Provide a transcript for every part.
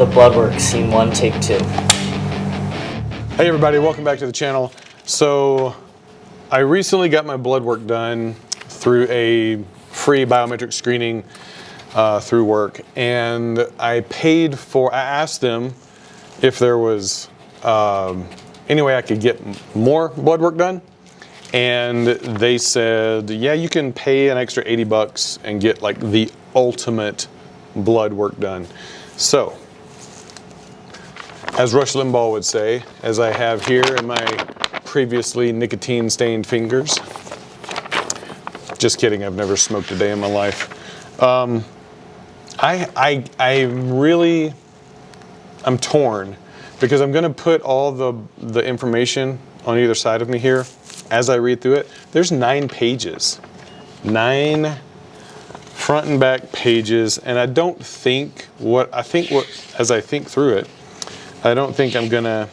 the Bloodwork Scene 1, Take 2. Hey everybody, welcome back to the channel. So I recently got my blood work done through a free biometric screening through work, and I asked them if there was any way I could get more blood work done, and they said, yeah, you can pay an extra $80 and get like the ultimate blood work done. So, as Rush Limbaugh would say, as I have here in my previously nicotine-stained fingers. Just kidding, I've never smoked a day in my life. I'm torn because I'm gonna put all the information on either side of me here as I read through it. There's 9 pages, 9 front and back pages, and I don't think as I think through it, I don't think I'm gonna,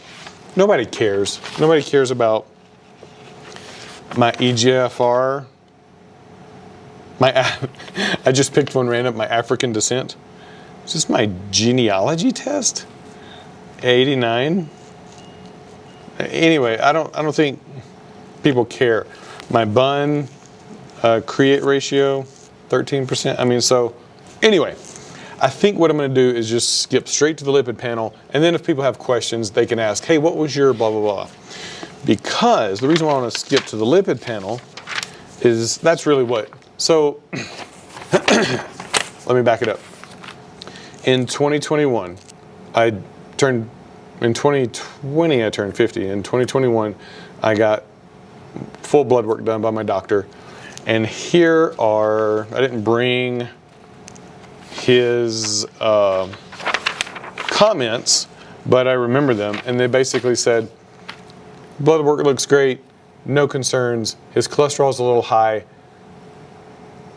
nobody cares. Nobody cares about my EGFR, I just picked one random, my African descent. Is this my genealogy test? 89. Anyway, I don't think people care. My bun create ratio, 13%. I mean, so anyway, I think what I'm going to do is just skip straight to the lipid panel, and then if people have questions, they can ask, hey, what was your blah, blah, blah. Because the reason why I want to skip to the lipid panel is that's really what. So let me back it up. In 2021, in 2020, I turned 50. In 2021, I got full blood work done by my doctor. And here are, I didn't bring his comments, but I remember them. And they basically said, blood work looks great, no concerns. His cholesterol is a little high,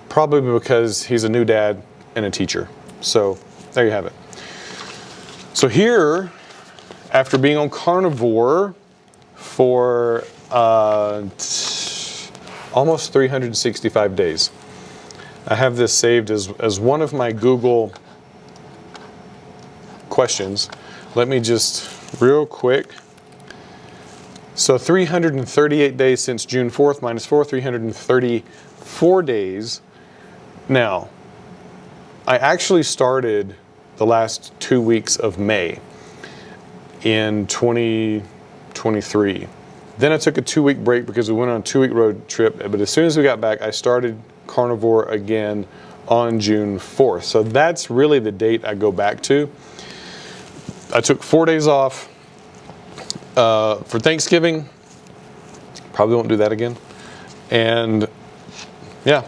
probably because he's a new dad and a teacher. So there you have it. So here, after being on carnivore for almost 365 days, I have this saved as one of my Google questions. Let me just real quick. So 338 days since June 4th minus 4, 334 days. Now, I actually started the last 2 weeks of May in 2023. Then I took a 2-week break because we went on a 2-week road trip. But as soon as we got back, I started carnivore again on June 4th. So that's really the date I go back to. I took 4 days off for Thanksgiving. Probably won't do that again. And yeah,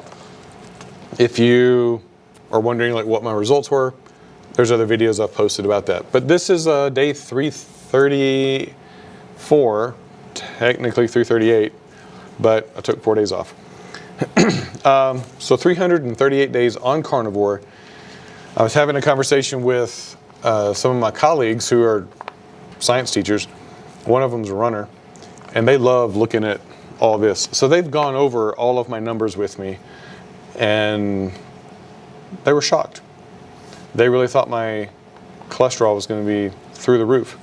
if you are wondering like what my results were, there's other videos I've posted about that. But this is day 334, technically 338, but I took 4 days off. So 338 days on carnivore. I was having a conversation with some of my colleagues who are science teachers. One of them's a runner, and they love looking at all this. So they've gone over all of my numbers with me, and they were shocked. They really thought my cholesterol was going to be through the roof.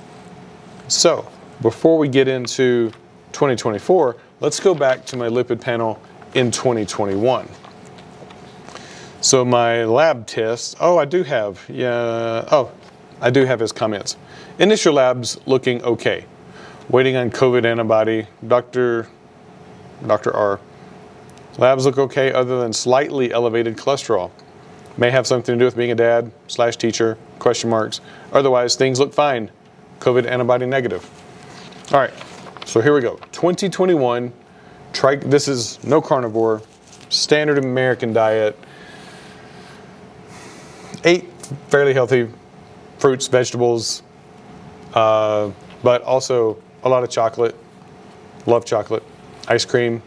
So before we get into 2024, let's go back to my lipid panel in 2021. So my lab tests, I do have his comments. Initial labs looking okay. Waiting on COVID antibody. Dr. R. Labs look okay other than slightly elevated cholesterol. May have something to do with being a dad / teacher, question marks. Otherwise, things look fine. COVID antibody negative. All right, so here we go. 2021, this is no carnivore, standard American diet. Ate fairly healthy fruits, vegetables, but also a lot of chocolate. Love chocolate. Ice cream,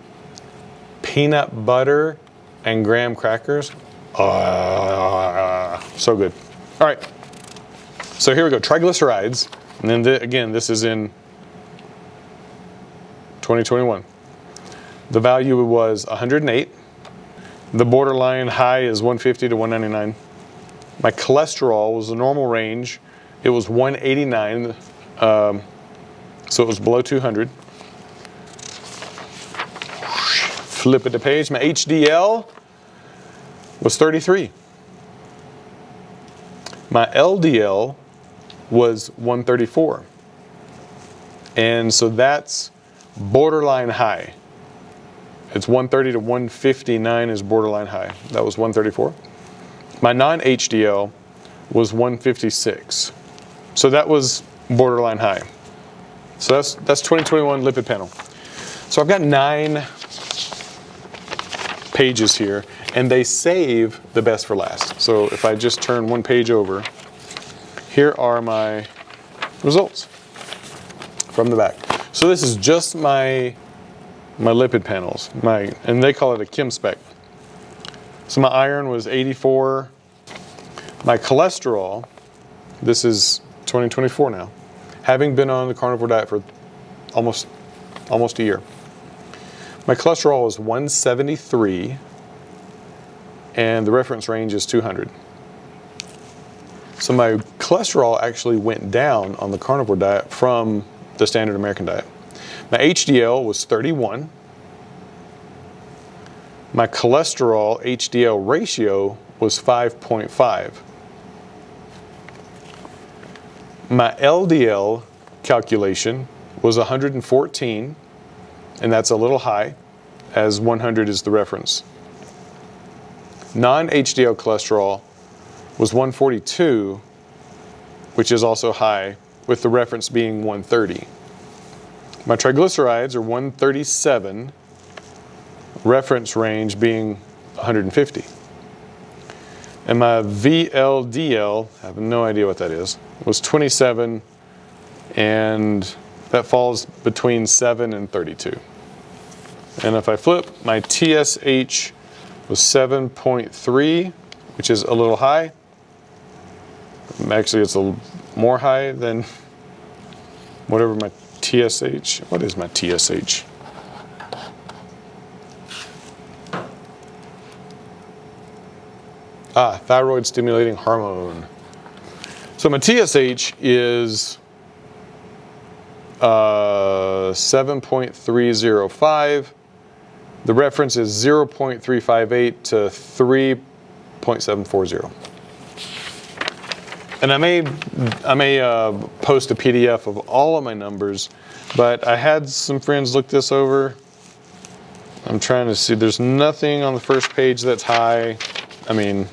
peanut butter, and graham crackers. So good. All right, so here we go. Triglycerides, and then again, this is in 2021. The value was 108. The borderline high is 150 to 199. My cholesterol was the normal range it was 189, so it was below 200. Flip it to page. My HDL was 33. My LDL was 134. And so that's borderline high. It's 130 to 159 is borderline high. That was 134. My non-HDL was 156. So that was borderline high. So that's 2021 lipid panel. So I've got 9 pages here, and they save the best for last. So if I just turn one page over, here are my results from the back. So this is just my lipid panels, and they call it a chem spec. So my iron was 84. My cholesterol, this is 2024 now, having been on the carnivore diet for almost a year. My cholesterol was 173, and the reference range is 200. So my cholesterol actually went down on the carnivore diet from the standard American diet. My HDL was 31. My cholesterol HDL ratio was 5.5. My LDL calculation was 114, and that's a little high, as 100 is the reference. Non-HDL cholesterol was 142, which is also high, with the reference being 130. My triglycerides are 137, reference range being 150. And my VLDL, I have no idea what that is, was 27, and that falls between 7 and 32. And if I flip, my TSH was 7.3, which is a little high. Actually, it's a little more high than whatever my TSH. What is my TSH? Thyroid stimulating hormone. So my TSH is 7.305. The reference is 0.358 to 3.740. And I may post a PDF of all of my numbers, but I had some friends look this over. I'm trying to see, there's nothing on the first page that's high. I mean,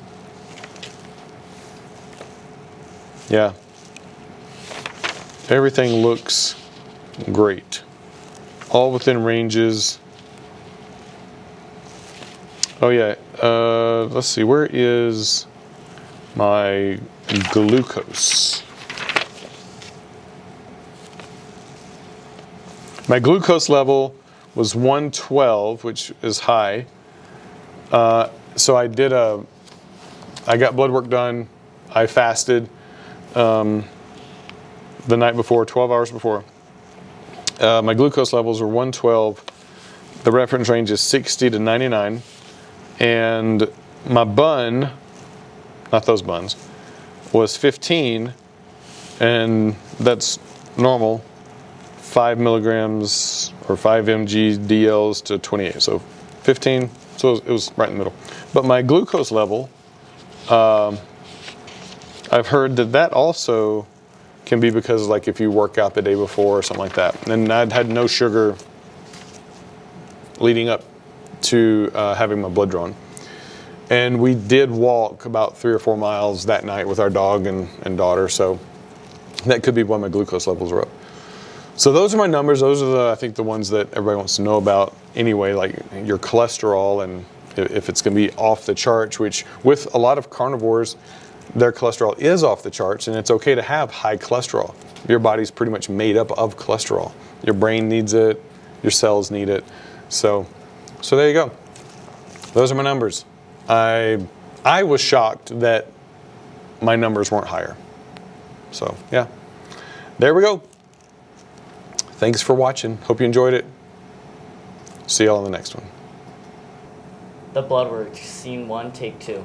yeah, everything looks great. All within ranges. Oh yeah, let's see, where is my glucose? My glucose level was 112, which is high. So I got blood work done. I fasted the night before, 12 hours before. My glucose levels were 112. The reference range is 60 to 99. And my bun, not those buns, was 15, and that's normal, 5 milligrams or 5 mg DLs to 28, so 15, so it was right in the middle. But my glucose level, I've heard that also can be because, like, if you work out the day before or something like that. And I'd had no sugar leading up to having my blood drawn. And we did walk about 3 or 4 miles that night with our dog and daughter, so that could be why my glucose levels were up. So those are my numbers. Those are I think the ones that everybody wants to know about anyway, like your cholesterol and if it's going to be off the charts, which with a lot of carnivores, their cholesterol is off the charts, and it's okay to have high cholesterol. Your body's pretty much made up of cholesterol. Your brain needs it, your cells need it. So there you go. Those are my numbers. I was shocked that my numbers weren't higher. So yeah, there we go. Thanks for watching. Hope you enjoyed it. See y'all on the next one. The Bloodwork, Scene 1, Take 2.